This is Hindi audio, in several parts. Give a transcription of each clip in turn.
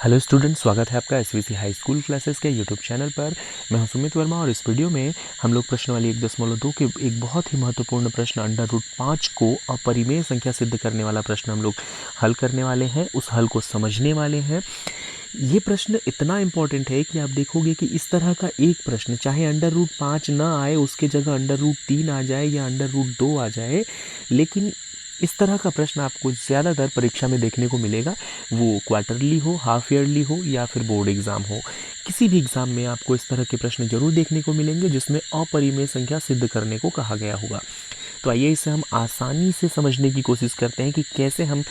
हेलो स्टूडेंट, स्वागत है आपका एसवीसी हाई स्कूल क्लासेस के यूट्यूब चैनल पर। मैं हूं सुमित वर्मा और इस वीडियो में हम लोग प्रश्न वाली 1.2 के एक बहुत ही महत्वपूर्ण प्रश्न √5 को अपरिमेय संख्या सिद्ध करने वाला प्रश्न हम लोग हल करने वाले हैं, उस हल को समझने वाले हैं। ये प्रश्न इतना इम्पोर्टेंट है कि आप देखोगे कि इस तरह का एक प्रश्न चाहे √5 ना आए, उसके जगह √3 आ जाए या √2 आ जाए, लेकिन इस तरह का प्रश्न आपको ज़्यादातर परीक्षा में देखने को मिलेगा। वो क्वार्टरली हो, हाफ ईयरली हो या फिर बोर्ड एग्ज़ाम हो, किसी भी एग्ज़ाम में आपको इस तरह के प्रश्न जरूर देखने को मिलेंगे जिसमें अपरिमेय संख्या सिद्ध करने को कहा गया होगा। तो आइए इसे हम आसानी से समझने की कोशिश करते हैं कि कैसे हम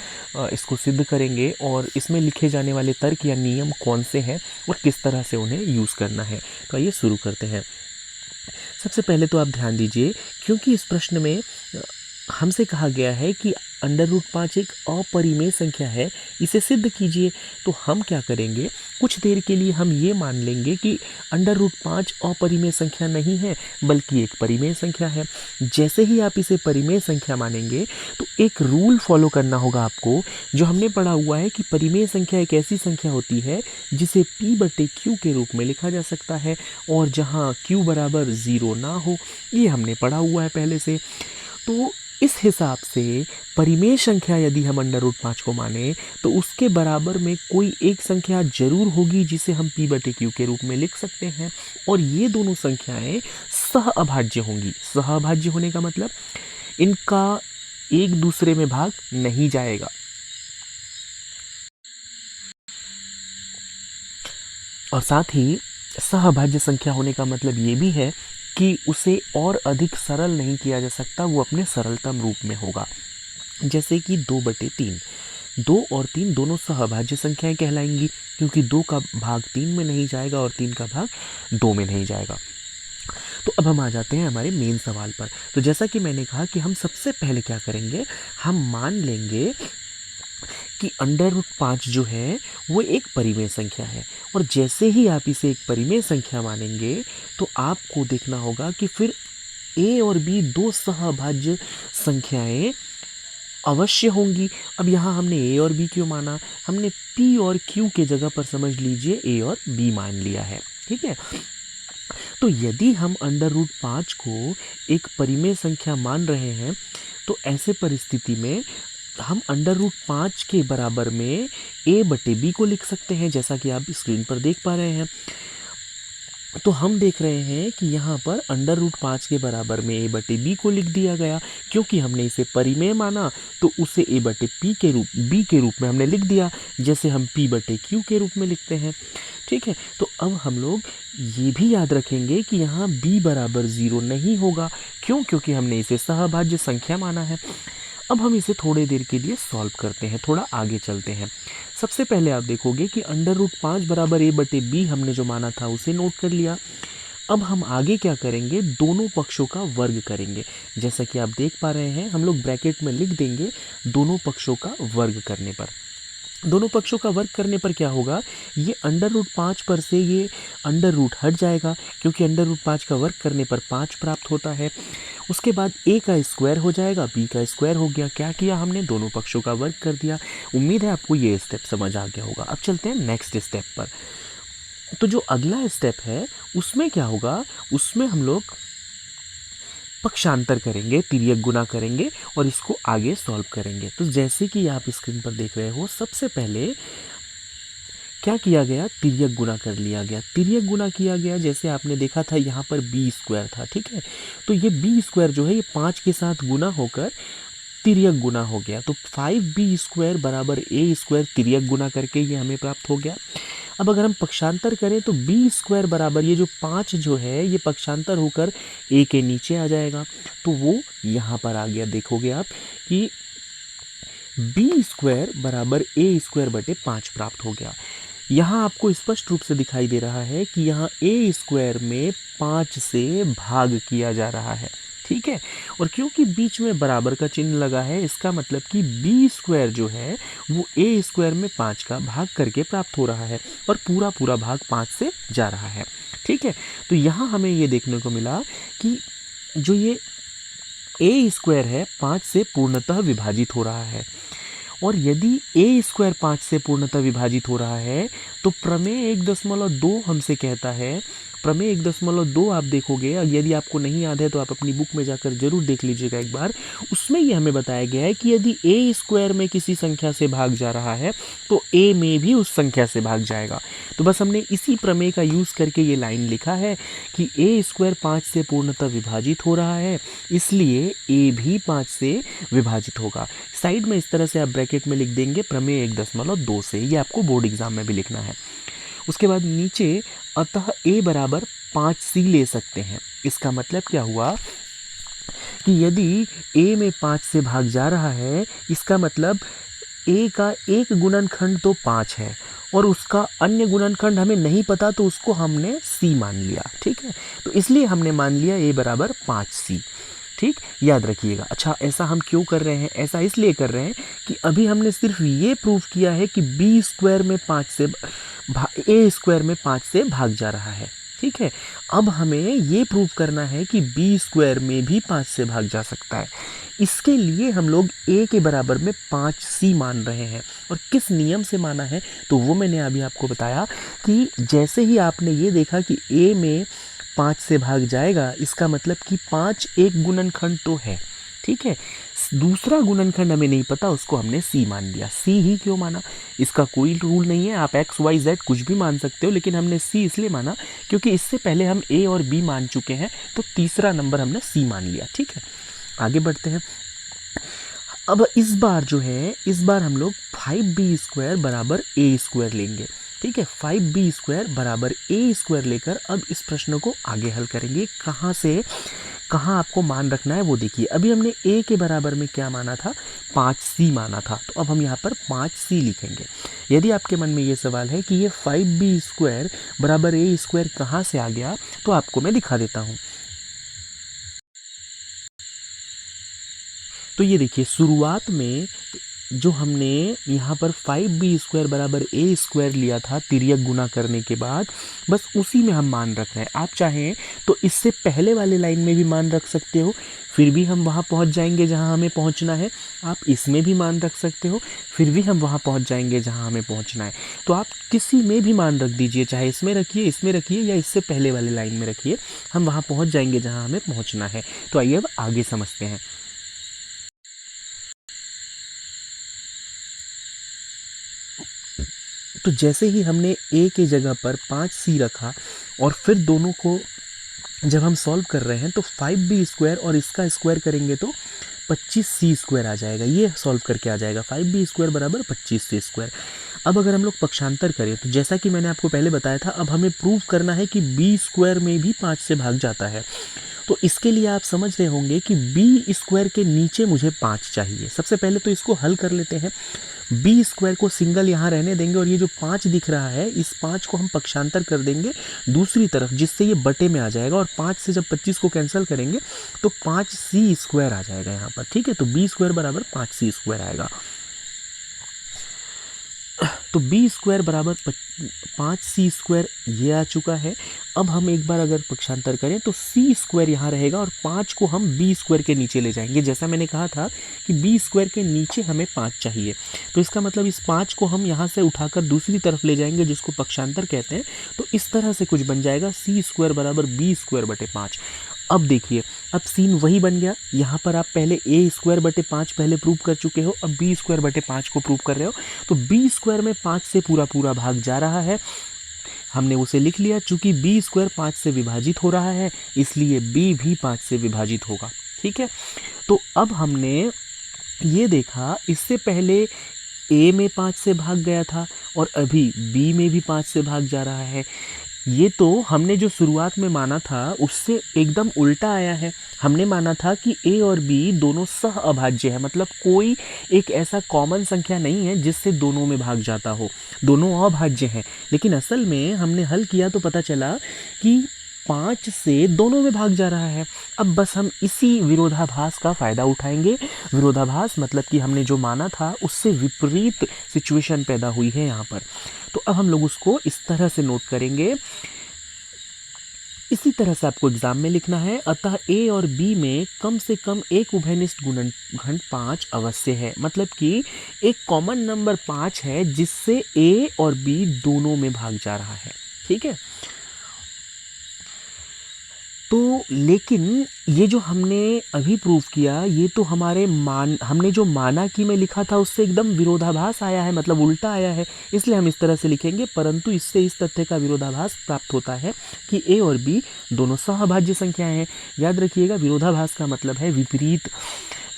इसको सिद्ध करेंगे और इसमें लिखे जाने वाले तर्क या नियम कौन से हैं और किस तरह से उन्हें यूज़ करना है। तो आइए शुरू करते हैं। सबसे पहले तो आप ध्यान दीजिए, क्योंकि इस प्रश्न में हमसे कहा गया है कि √5 एक अपरिमेय संख्या है, इसे सिद्ध कीजिए। तो हम क्या करेंगे, कुछ देर के लिए हम ये मान लेंगे कि √5 अपरिमेय संख्या नहीं है बल्कि एक परिमेय संख्या है। जैसे ही आप इसे परिमेय संख्या मानेंगे तो एक रूल फॉलो करना होगा आपको, जो हमने पढ़ा हुआ है कि परिमेय संख्या एक ऐसी संख्या होती है जिसे P/Q के रूप में लिखा जा सकता है और जहाँ Q बराबर 0 ना हो, ये हमने पढ़ा हुआ है पहले से। तो इस हिसाब से परिमेय संख्या यदि हम √5 को माने तो उसके बराबर में कोई एक संख्या जरूर होगी जिसे हम P/Q के रूप में लिख सकते हैं, और ये दोनों संख्याएं सहअभाज्य होंगी। सहअभाज्य होने का मतलब इनका एक दूसरे में भाग नहीं जाएगा। और साथ ही सहअभाज्य संख्या होने का मतलब ये भी है कि उसे और अधिक सरल नहीं किया जा सकता, वो अपने सरलतम रूप में होगा। जैसे कि 2/3, 2 और 3 दोनों सहअभाज्य संख्याएं कहलाएंगी, क्योंकि 2 का भाग 3 में नहीं जाएगा और 3 का भाग 2 में नहीं जाएगा। तो अब हम आ जाते हैं हमारे मेन सवाल पर। तो जैसा कि मैंने कहा कि हम सबसे पहले क्या करेंगे, हम मान लेंगे कि √5 जो है वो एक परिमेय संख्या है, और जैसे ही आप इसे एक परिमेय संख्या मानेंगे तो आपको देखना होगा कि फिर a और b दो सहअभाज्य संख्याएं अवश्य होंगी। अब यहाँ हमने a और b क्यों माना, हमने p और q के जगह पर समझ लीजिए a और b मान लिया है, ठीक है। तो यदि हम √5 को एक परिमेय संख्या मान रहे हैं तो ऐसे परिस्थिति में हम √5 के बराबर में a/b को लिख सकते हैं, जैसा कि आप स्क्रीन पर देख पा रहे हैं। तो हम देख रहे हैं कि यहाँ पर √5 के बराबर में a/b को लिख दिया गया, क्योंकि हमने इसे परिमेय माना तो उसे b के रूप में हमने लिख दिया, जैसे हम P/Q के रूप में लिखते हैं, ठीक है। तो अब हम लोग ये भी याद रखेंगे कि यहाँ b बराबर 0 नहीं होगा। क्यों? क्योंकि हमने इसे सहअभाज्य संख्या माना है। अब हम इसे थोड़ी देर के लिए सॉल्व करते हैं, थोड़ा आगे चलते हैं। सबसे पहले आप देखोगे कि √5 बराबर a/b हमने जो माना था उसे नोट कर लिया। अब हम आगे क्या करेंगे, दोनों पक्षों का वर्ग करेंगे। जैसा कि आप देख पा रहे हैं, हम लोग ब्रैकेट में लिख देंगे दोनों पक्षों का वर्ग करने पर। दोनों पक्षों का वर्ग करने पर क्या होगा, ये √5 पर से ये अंडर रूट हट जाएगा, क्योंकि √5 का वर्ग करने पर 5 प्राप्त होता है। उसके बाद a का स्क्वायर हो जाएगा, b का स्क्वायर हो गया। क्या किया हमने, दोनों पक्षों का वर्ग कर दिया। उम्मीद है आपको ये स्टेप समझ आ गया होगा। अब चलते हैं नेक्स्ट स्टेप पर। तो जो अगला स्टेप है उसमें क्या होगा, उसमें हम लोग पक्षांतर करेंगे, तिर्यक गुना करेंगे और इसको आगे सॉल्व करेंगे। तो जैसे कि आप स्क्रीन पर देख रहे हो, सबसे पहले क्या किया गया, तिर्यक गुना कर लिया गया। तिर्यक गुना किया गया, जैसे आपने देखा था यहाँ पर b² था, ठीक है। तो ये b² जो है ये 5 के साथ गुना होकर तिर्यक गुना हो गया। तो 5b² बराबर a² तिर्यक गुना करके ये हमें प्राप्त हो गया। अब अगर हम पक्षांतर करें तो b² बराबर ये जो 5 जो है ये पक्षांतर होकर a के नीचे आ जाएगा, तो वो यहाँ पर आ गया। देखोगे आप कि b² बराबर a²/5 प्राप्त हो गया। यहाँ आपको स्पष्ट रूप से दिखाई दे रहा है कि यहाँ a² में 5 से भाग किया जा रहा है, ठीक है। और क्योंकि बीच में बराबर का चिन्ह लगा है, इसका मतलब कि b² जो है वो a² में 5 का भाग करके प्राप्त हो रहा है और पूरा पूरा भाग 5 से जा रहा है, ठीक है। तो यहाँ हमें ये देखने को मिला कि जो ये a² है 5 से पूर्णतः विभाजित हो रहा है, और यदि ए स्क्वायर 5 से पूर्णतः विभाजित हो रहा है तो प्रमेय 1.2 हमसे कहता है, प्रमेय 1.2 आप देखोगे, यदि आपको नहीं याद है तो आप अपनी बुक में जाकर जरूर देख लीजिएगा एक बार। उसमें ये हमें बताया गया है कि यदि ए स्क्वायर में किसी संख्या से भाग जा रहा है तो ए में भी उस संख्या से भाग जाएगा। तो बस हमने इसी प्रमेय का यूज करके ये लाइन लिखा है कि ए स्क्वायर 5 से पूर्णतः विभाजित हो रहा है, इसलिए ए भी 5 से विभाजित होगा। साइड में इस तरह से आप ब्रैकेट में लिख देंगे प्रमेय 1.2 से, ये आपको बोर्ड एग्जाम में भी लिखना है। उसके बाद नीचे अतः a बराबर 5c ले सकते हैं। इसका मतलब क्या हुआ कि यदि a में 5 से भाग जा रहा है, इसका मतलब a का एक गुणनखंड तो 5 है और उसका अन्य गुणनखंड हमें नहीं पता, तो उसको हमने c मान लिया। ठीक है, तो इसलिए हमने मान लिया a बराबर 5c। ठीक, याद रखिएगा। अच्छा, ऐसा हम क्यों कर रहे हैं? ऐसा इसलिए कर रहे हैं कि अभी हमने सिर्फ ये प्रूव किया है कि बी स्क्वायर में 5 से ए स्क्वायर में 5 से भाग जा रहा है। ठीक है, अब हमें ये प्रूव करना है कि बी स्क्वायर में भी 5 से भाग जा सकता है। इसके लिए हम लोग a के बराबर में 5c मान रहे हैं। और किस नियम से माना है तो वो मैंने अभी आपको बताया कि जैसे ही आपने ये देखा कि a में 5 से भाग जाएगा, इसका मतलब कि 5 एक गुणनखंड तो है। ठीक है, दूसरा गुणनखंड हमें नहीं पता, उसको हमने c मान लिया। c ही क्यों माना? इसका कोई रूल नहीं है, आप x y z कुछ भी मान सकते हो, लेकिन हमने c इसलिए माना क्योंकि इससे पहले हम a और b मान चुके हैं, तो तीसरा नंबर हमने c मान लिया। ठीक है, आगे बढ़ते हैं। अब इस बार जो है, इस बार हम लोग 5b स्क्वायर बराबर a स्क्वायर लेंगे। ठीक है, 5b स्क्वायर बराबर a स्क्वायर लेकर अब इस प्रश्न को आगे हल करेंगे। कहाँ से कहाँ आपको मान रखना है वो देखिए। अभी हमने a के बराबर में क्या माना था? 5c माना था, तो अब हम यहाँ पर 5c लिखेंगे। यदि आपके मन में ये सवाल है कि ये 5b स्क्वायर बराबर a स्क्वायर कहाँ से आ गया, तो आपको मैं दिखा देता हूँ। तो ये देखिए, शुरुआत में जो हमने यहाँ पर 5b स्क्वायर बराबर a स्क्वायर लिया था तिर्यक गुना करने के बाद, बस उसी में हम मान रख रहे हैं। आप चाहें तो इससे पहले वाले लाइन में भी मान रख सकते हो, फिर भी हम वहाँ पहुँच जाएंगे जहाँ हमें पहुँचना है। आप इसमें भी मान रख सकते हो, फिर भी हम वहाँ पहुँच जाएंगे जहाँ हमें पहुँचना है। तो आप किसी में भी मान रख दीजिए, चाहे इसमें रखिए या इससे पहले वाले लाइन में रखिए, हम वहाँ पहुँच जाएंगे जहाँ हमें पहुँचना है। तो आइए अब आगे समझते हैं। तो जैसे ही हमने a के जगह पर 5c रखा और फिर दोनों को जब हम सॉल्व कर रहे हैं तो 5b स्क्वायर और इसका स्क्वायर करेंगे तो 25c स्क्वायर आ जाएगा। ये सॉल्व करके आ जाएगा 5b स्क्वायर बराबर 25c स्क्वायर। अब अगर हम लोग पक्षांतर करें तो जैसा कि मैंने आपको पहले बताया था, अब हमें प्रूव करना है कि b स्क्वायर में भी 5 से भाग जाता है। तो इसके लिए आप समझ रहे होंगे कि b स्क्वायर के नीचे मुझे 5 चाहिए। सबसे पहले तो इसको हल कर लेते हैं। b स्क्वायर को सिंगल यहाँ रहने देंगे और ये जो 5 दिख रहा है, इस 5 को हम पक्षांतर कर देंगे दूसरी तरफ, जिससे ये बटे में आ जाएगा। और 5 से जब 25 को कैंसिल करेंगे तो 5c स्क्वायर आ जाएगा यहाँ पर। ठीक है, तो b स्क्वायर बराबर 5c स्क्वायर आएगा। तो b स्क्वायर बराबर 5c स्क्वायर ये आ चुका है। अब हम एक बार अगर पक्षांतर करें तो c स्क्वायर यहाँ रहेगा और 5 को हम b स्क्वायर के नीचे ले जाएंगे। जैसा मैंने कहा था कि b स्क्वायर के नीचे हमें 5 चाहिए, तो इसका मतलब इस 5 को हम यहाँ से उठाकर दूसरी तरफ ले जाएंगे, जिसको पक्षांतर कहते हैं। तो इस तरह से कुछ बन जाएगा, c स्क्वायर बराबर b स्क्वायर बटे 5। अब देखिए, अब सीन वही बन गया। यहाँ पर आप पहले a स्क्वायर बटे 5 पहले प्रूव कर चुके हो, अब b स्क्वायर बटे 5 को प्रूव कर रहे हो। तो b स्क्वायर में 5 से पूरा पूरा भाग जा रहा है, हमने उसे लिख लिया। चूंकि b स्क्वायर 5 से विभाजित हो रहा है, इसलिए b भी 5 से विभाजित होगा। ठीक है, तो अब हमने ये देखा, इससे पहले a में 5 से भाग गया था और अभी b में भी 5 से भाग जा रहा है। ये तो हमने जो शुरुआत में माना था उससे एकदम उल्टा आया है। हमने माना था कि a और b दोनों सह अभाज्य है, मतलब कोई एक ऐसा कॉमन संख्या नहीं है जिससे दोनों में भाग जाता हो, दोनों अभाज्य हैं। लेकिन असल में हमने हल किया तो पता चला कि 5 से दोनों में भाग जा रहा है। अब बस हम इसी विरोधाभास का फ़ायदा उठाएंगे। विरोधाभास मतलब कि हमने जो माना था उससे विपरीत सिचुएशन पैदा हुई है यहाँ पर। तो अब हम लोग उसको इस तरह से नोट करेंगे इसी तरह से आपको एग्जाम में लिखना है। अतः ए और बी में कम से कम एक उभयनिष्ठ गुणनखंड 5 अवश्य है, मतलब कि एक कॉमन नंबर 5 है जिससे ए और बी दोनों में भाग जा रहा है। ठीक है, तो लेकिन ये जो हमने अभी प्रूफ किया, ये तो हमने जो माना कि मैं लिखा था उससे एकदम विरोधाभास आया है, मतलब उल्टा आया है, इसलिए हम इस तरह से लिखेंगे। परंतु इससे इस तथ्य का विरोधाभास प्राप्त होता है कि ए और बी दोनों सहभाज्य संख्याएं हैं। याद रखिएगा, विरोधाभास का मतलब है विपरीत।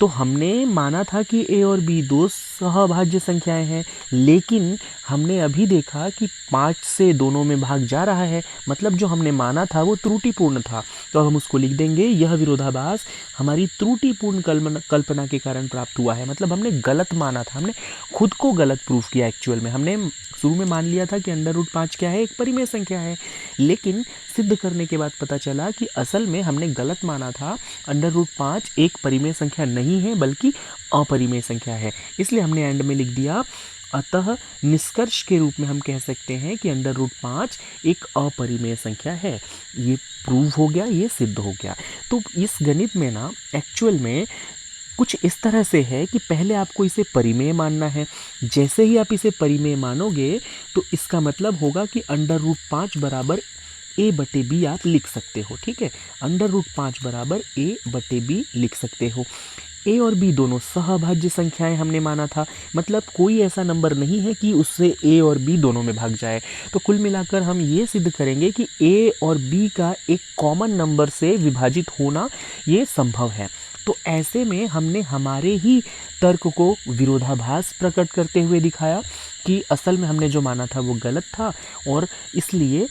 तो हमने माना था कि ए और बी दो सहभाज्य संख्याएं हैं, लेकिन हमने अभी देखा कि 5 से दोनों में भाग जा रहा है, मतलब जो हमने माना था वो त्रुटिपूर्ण था। तो अब हम उसको लिख देंगे, यह विरोधाभास हमारी त्रुटिपूर्ण कल्पना के कारण प्राप्त हुआ है। मतलब हमने गलत माना था, हमने खुद को गलत प्रूफ किया। एक्चुअल में हमने शुरू में मान लिया था कि √5 क्या है, एक परिमेय संख्या है, लेकिन सिद्ध करने के बाद पता चला कि असल में हमने गलत माना था। √5 एक परिमेय संख्या नहीं है बल्कि अपरिमेय संख्या है, इसलिए हमने एंड में लिख दिया। अतः निष्कर्ष के रूप में हम कह सकते हैं कि √5 एक अपरिमेय संख्या है। ये प्रूव हो गया, ये सिद्ध हो गया। तो इस गणित में ना एक्चुअल में कुछ इस तरह से है कि पहले आपको इसे परिमेय मानना है। जैसे ही आप इसे परिमेय मानोगे तो इसका मतलब होगा कि √5 बराबर a/b आप लिख सकते हो। ठीक है, √5 बराबर a/b लिख सकते हो। ए और बी दोनों सहभाज्य संख्याएं हमने माना था, मतलब कोई ऐसा नंबर नहीं है कि उससे ए और बी दोनों में भाग जाए। तो कुल मिलाकर हम ये सिद्ध करेंगे कि ए और बी का एक कॉमन नंबर से विभाजित होना ये संभव है। तो ऐसे में हमने हमारे ही तर्क को विरोधाभास प्रकट करते हुए दिखाया कि असल में हमने जो माना था वो गलत था, और इसलिए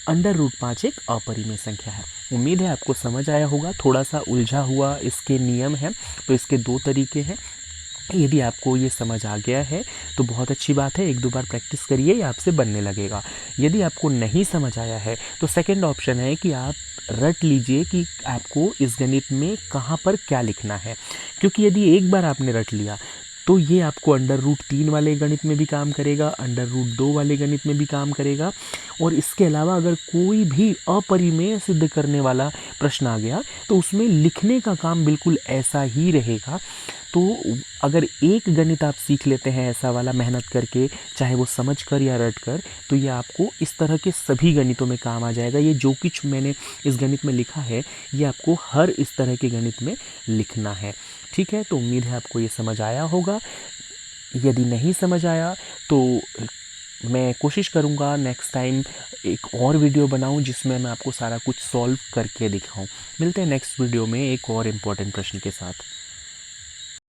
√5 एक अपरिमेय संख्या है। उम्मीद है आपको समझ आया होगा। थोड़ा सा उलझा हुआ इसके नियम हैं, तो इसके 2 तरीके हैं। यदि आपको ये समझ आ गया है तो बहुत अच्छी बात है, 1-2 बार प्रैक्टिस करिए, ये आपसे बनने लगेगा। यदि आपको नहीं समझ आया है तो सेकंड ऑप्शन है कि आप रट लीजिए कि आपको इस गणित में कहाँ पर क्या लिखना है, क्योंकि यदि एक बार आपने रट लिया तो ये आपको √3 वाले गणित में भी काम करेगा, √2 वाले गणित में भी काम करेगा, और इसके अलावा अगर कोई भी अपरिमेय सिद्ध करने वाला प्रश्न आ गया तो उसमें लिखने का काम बिल्कुल ऐसा ही रहेगा। तो अगर एक गणित आप सीख लेते हैं ऐसा वाला मेहनत करके, चाहे वो समझ कर या रट कर, तो ये आपको इस तरह के सभी गणितों में काम आ जाएगा। ये जो कुछ मैंने इस गणित में लिखा है ये आपको हर इस तरह के गणित में लिखना है। ठीक है, तो उम्मीद है आपको ये समझ आया होगा। यदि नहीं समझ आया तो मैं कोशिश करूँगा नेक्स्ट टाइम एक और वीडियो बनाऊँ जिसमें मैं आपको सारा कुछ सॉल्व करके दिखाऊँ। मिलते हैं नेक्स्ट वीडियो में एक और इम्पोर्टेंट प्रश्न के साथ।